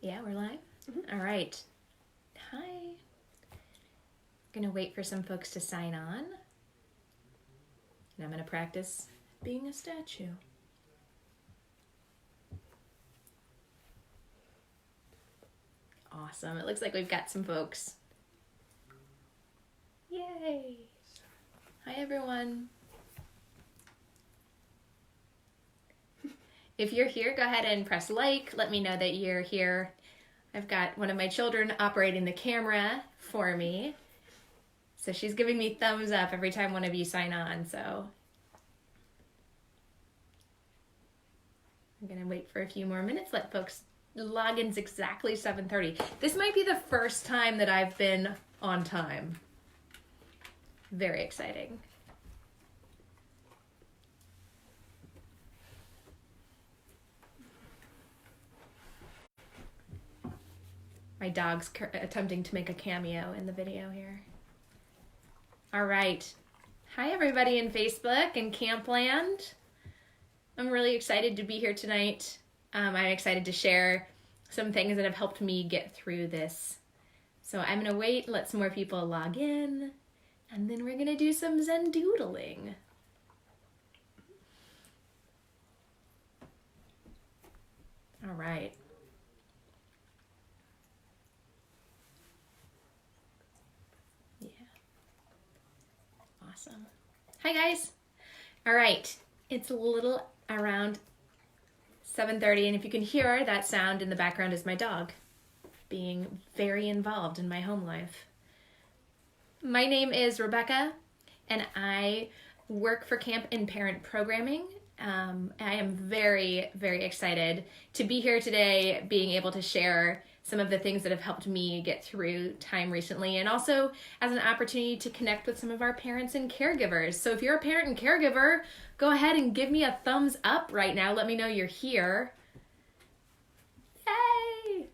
Yeah, we're live? All right. Hi. Gonna wait for some folks to sign on. And I'm gonna practice being a statue. Awesome. It looks like we've got some folks. Yay. Hi, everyone. If you're here, go ahead and press like. Let me know that you're here. I've got one of my children operating the camera for me. So she's giving me thumbs up every time one of you sign on. So I'm going to wait for a few more minutes. Let folks log in exactly 7:30. This might be the first time that I've been on time. Very exciting. My dog's attempting to make a cameo in the video here. All right. Hi, everybody in Facebook and Campland. I'm really excited to be here tonight. I'm excited to share some things that have helped me get through this. So I'm going to wait, let some more people log in, and then we're going to do some Zendoodling. All right. Awesome. Hi guys. All right. It's a little around 7:30, and if you can hear that sound in the background is my dog being very involved in my home life. My name is Rebecca, and I work for Camp in Parent Programming. I am very, very excited to be here today, being able to share some of the things that have helped me get through time recently, and also as an opportunity to connect with some of our parents and caregivers. So if you're a parent and caregiver, go ahead and give me a thumbs up right now. Let me know you're here. Yay!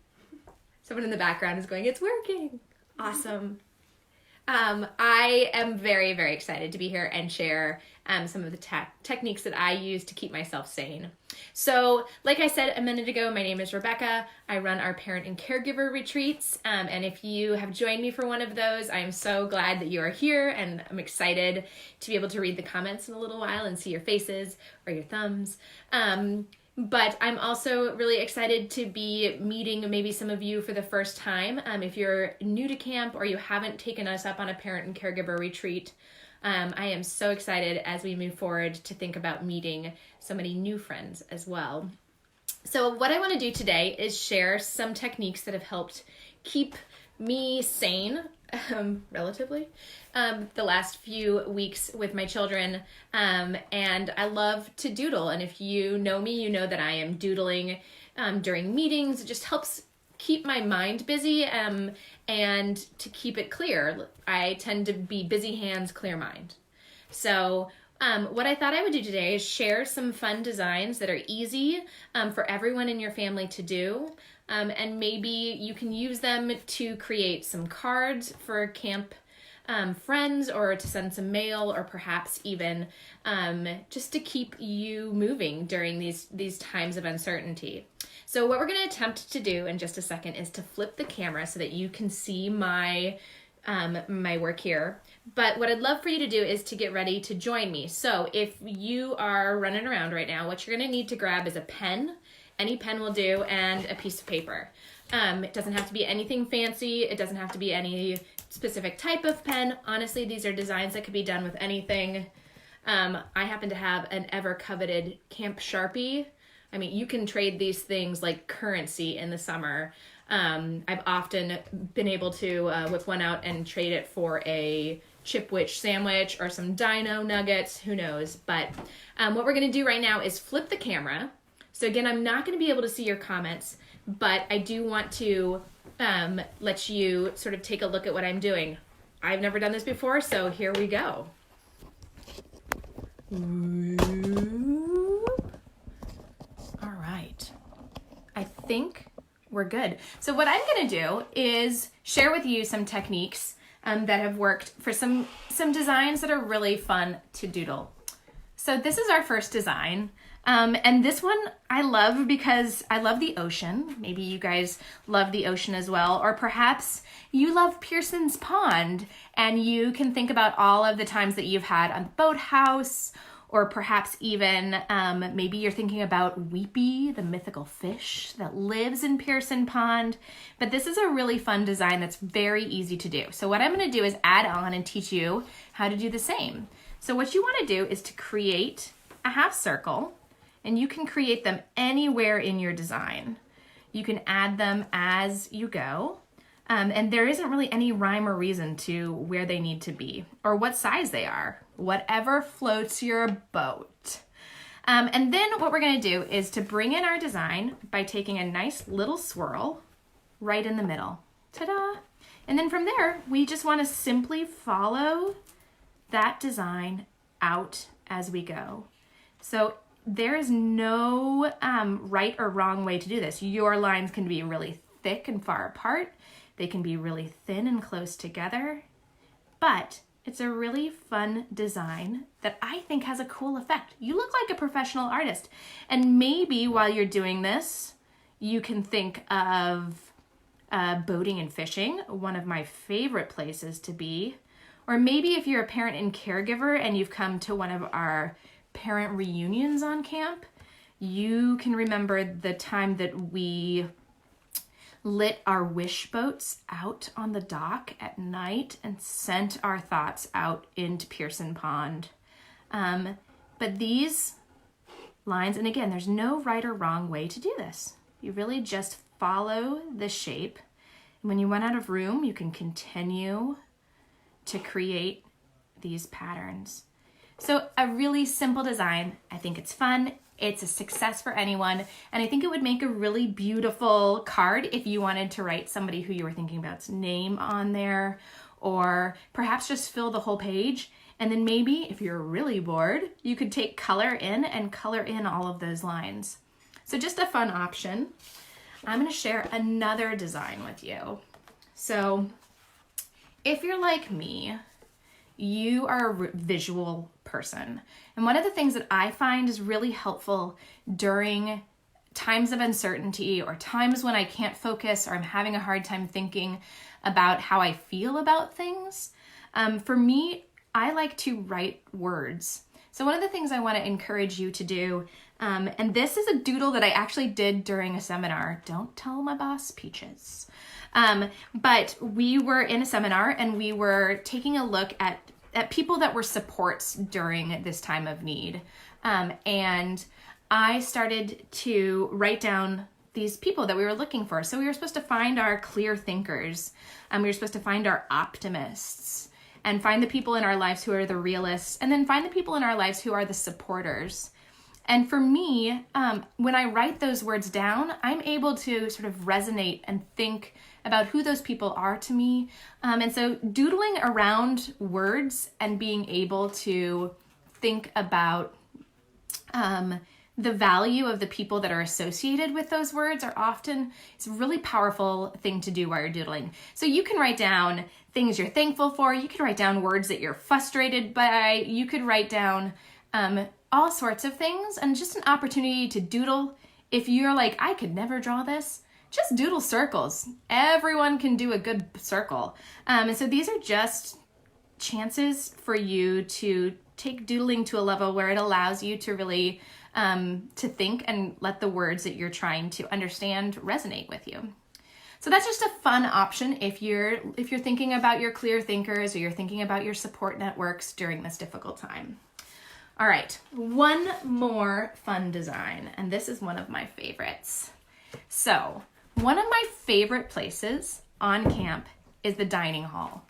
Someone in the background is going, it's working. Awesome. I am very, very excited to be here and share some of the techniques that I use to keep myself sane. So, like I said a minute ago, my name is Rebecca. I run our parent and caregiver retreats, and if you have joined me for one of those, I am so glad that you are here, and I'm excited to be able to read the comments in a little while and see your faces or your thumbs. But I'm also really excited to be meeting maybe some of you for the first time. If you're new to camp or you haven't taken us up on a parent and caregiver retreat, I am so excited as we move forward to think about meeting so many new friends as well. So what I want to do today is share some techniques that have helped keep me sane, relatively, the last few weeks with my children, and I love to doodle, and if you know me, you know that I am doodling during meetings. It just helps keep my mind busy, and to keep it clear. I tend to be busy hands, clear mind. So what I thought I would do today is share some fun designs that are easy for everyone in your family to do. And maybe you can use them to create some cards for camp friends, or to send some mail, or perhaps even just to keep you moving during these times of uncertainty. So what we're going to attempt to do in just a second is to flip the camera so that you can see my work here. But what I'd love for you to do is to get ready to join me. So if you are running around right now, what you're going to need to grab is a pen. Any pen will do, and a piece of paper. It doesn't have to be anything fancy. It doesn't have to be any specific type of pen. Honestly, these are designs that could be done with anything. I happen to have an ever-coveted Camp Sharpie. I mean, you can trade these things like currency in the summer. I've often been able to whip one out and trade it for a Chipwich sandwich or some dino nuggets, who knows. But what we're going to do right now is flip the camera. So again, I'm not going to be able to see your comments, but I do want to let you sort of take a look at what I'm doing. I've never done this before, so here we go. All right. I think we're good. So what I'm going to do is share with you some techniques that have worked for some designs that are really fun to doodle. So this is our first design. And this one I love because I love the ocean. Maybe you guys love the ocean as well, or perhaps you love Pearson's Pond and you can think about all of the times that you've had on the boathouse, or perhaps even maybe you're thinking about Weepy, the mythical fish that lives in Pearson Pond. But this is a really fun design that's very easy to do. So what I'm going to do is add on and teach you how to do the same. So what you want to do is to create a half circle. And you can create them anywhere in your design. You can add them as you go. And there isn't really any rhyme or reason to where they need to be or what size they are. Whatever floats your boat. And then what we're going to do is to bring in our design by taking a nice little swirl right in the middle. Ta-da! And then from there, we just want to simply follow that design out as we go. So there is no right or wrong way to do this. Your lines can be really thick and far apart. They can be really thin and close together. But it's a really fun design that I think has a cool effect. You look like a professional artist. And maybe while you're doing this, you can think of boating and fishing, one of my favorite places to be. Or maybe if you're a parent and caregiver and you've come to one of our parent reunions on camp, you can remember the time that we lit our wish boats out on the dock at night and sent our thoughts out into Pearson Pond. But these lines, and again, there's no right or wrong way to do this. You really just follow the shape. And when you run out of room, you can continue to create these patterns. So a really simple design. I think it's fun. It's a success for anyone. And I think it would make a really beautiful card if you wanted to write somebody who you were thinking about's name on there, or perhaps just fill the whole page. And then maybe if you're really bored, you could take color in and color in all of those lines. So just a fun option. I'm going to share another design with you. So if you're like me, you are a visual person. And one of the things that I find is really helpful during times of uncertainty or times when I can't focus or I'm having a hard time thinking about how I feel about things, for me, I like to write words. So one of the things I want to encourage you to do, and this is a doodle that I actually did during a seminar. Don't tell my boss, Peaches. But we were in a seminar and we were taking a look at people that were supports during this time of need. And I started to write down these people that we were looking for. So we were supposed to find our clear thinkers. We were supposed to find our optimists and find the people in our lives who are the realists, and then find the people in our lives who are the supporters. And for me, when I write those words down, I'm able to sort of resonate and think about who those people are to me. And so doodling around words and being able to think about the value of the people that are associated with those words are often, it's a really powerful thing to do while you're doodling. So you can write down things you're thankful for. You can write down words that you're frustrated by. You could write down all sorts of things, and just an opportunity to doodle. If you're like, I could never draw this, just doodle circles. Everyone can do a good circle. And so these are just chances for you to take doodling to a level where it allows you to really to think and let the words that you're trying to understand resonate with you. So that's just a fun option if you're thinking about your clear thinkers or you're thinking about your support networks during this difficult time. All right, one more fun design, and this is one of my favorites. So one of my favorite places on camp is the dining hall.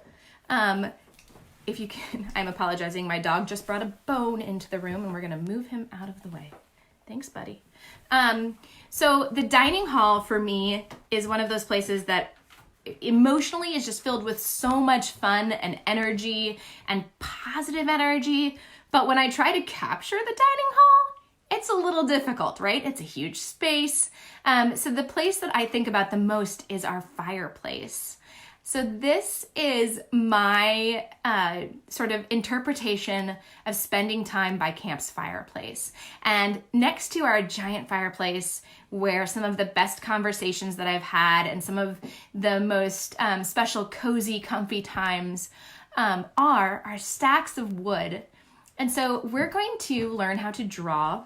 If you can, I'm apologizing. My dog just brought a bone into the room and we're gonna move him out of the way. Thanks, buddy. So the dining hall for me is one of those places that emotionally is just filled with so much fun and energy and positive energy. But when I try to capture the dining hall, it's a little difficult, right? It's a huge space. So the place that I think about the most is our fireplace. So this is my sort of interpretation of spending time by camp's fireplace. And next to our giant fireplace, where some of the best conversations that I've had and some of the most special, cozy, comfy times are stacks of wood. And so we're going to learn how to draw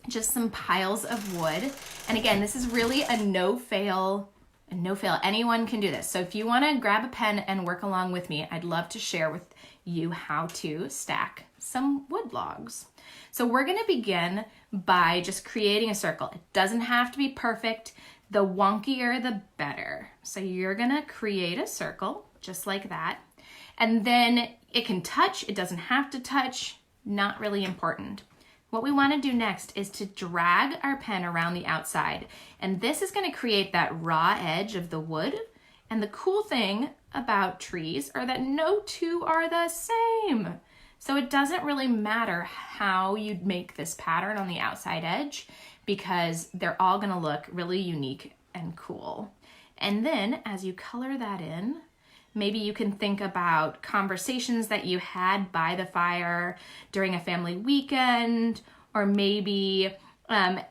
just some piles of wood. And again, this is really a no-fail. Anyone can do this. So if you want to grab a pen and work along with me, I'd love to share with you how to stack some wood logs. So we're going to begin by just creating a circle. It doesn't have to be perfect. The wonkier, the better. So you're going to create a circle just like that. And then it can touch. It doesn't have to touch. Not really important. What we want to do next is to drag our pen around the outside. And this is going to create that raw edge of the wood. And the cool thing about trees are that no two are the same. So it doesn't really matter how you make this pattern on the outside edge because they're all going to look really unique and cool. And then as you color that in, maybe you can think about conversations that you had by the fire during a family weekend, or maybe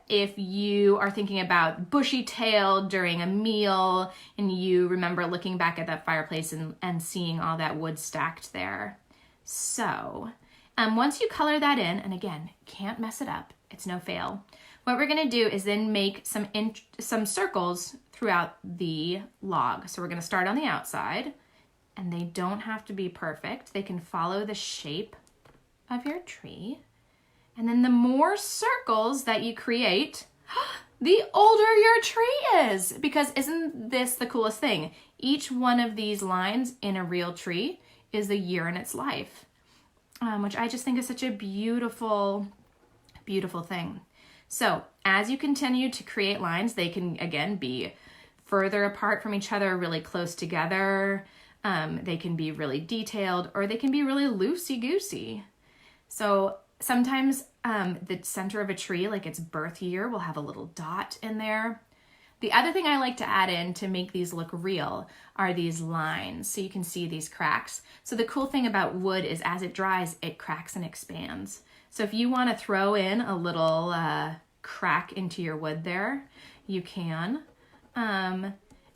if you are thinking about bushy-tailed during a meal and you remember looking back at that fireplace and seeing all that wood stacked there. So once you color that in, and again, can't mess it up, it's no fail. What we're gonna do is then make some circles throughout the log. So we're gonna start on the outside. And they don't have to be perfect. They can follow the shape of your tree. And then the more circles that you create, the older your tree is. Because isn't this the coolest thing? Each one of these lines in a real tree is a year in its life, which I just think is such a beautiful, beautiful thing. So as you continue to create lines, they can, again, be further apart from each other, really close together. They can be really detailed, or they can be really loosey-goosey. So sometimes the center of a tree, like its birth year, will have a little dot in there. The other thing I like to add in to make these look real are these lines, so you can see these cracks. So the cool thing about wood is as it dries, it cracks and expands. So if you want to throw in a little crack into your wood there, you can.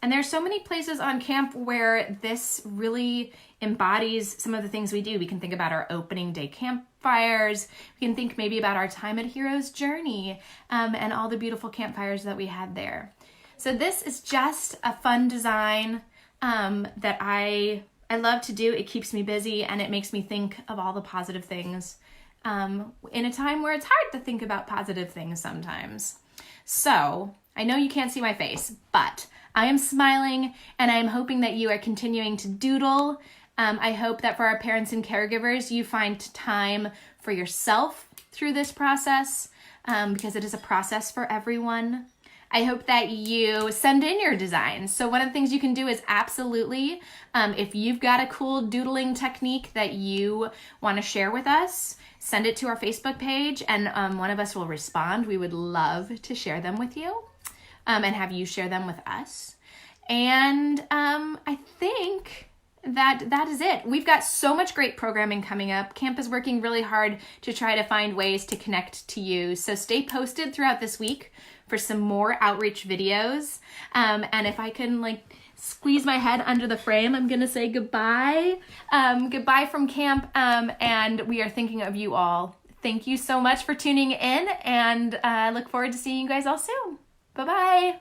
And there's so many places on camp where this really embodies some of the things we do. We can think about our opening day campfires. We can think maybe about our time at Hero's Journey and all the beautiful campfires that we had there. So this is just a fun design that I love to do. It keeps me busy and it makes me think of all the positive things in a time where it's hard to think about positive things sometimes. So I know you can't see my face, but I am smiling and I am hoping that you are continuing to doodle. I hope that for our parents and caregivers, you find time for yourself through this process because it is a process for everyone. I hope that you send in your designs. So one of the things you can do is absolutely, if you've got a cool doodling technique that you want to share with us, send it to our Facebook page and one of us will respond. We would love to share them with you. And have you share them with us. And I think that is it. We've got so much great programming coming up. Camp is working really hard to try to find ways to connect to you. So stay posted throughout this week for some more outreach videos. And if I can squeeze my head under the frame, I'm gonna say goodbye. Goodbye from camp. And we are thinking of you all. Thank you so much for tuning in and I look forward to seeing you guys all soon. Bye-bye.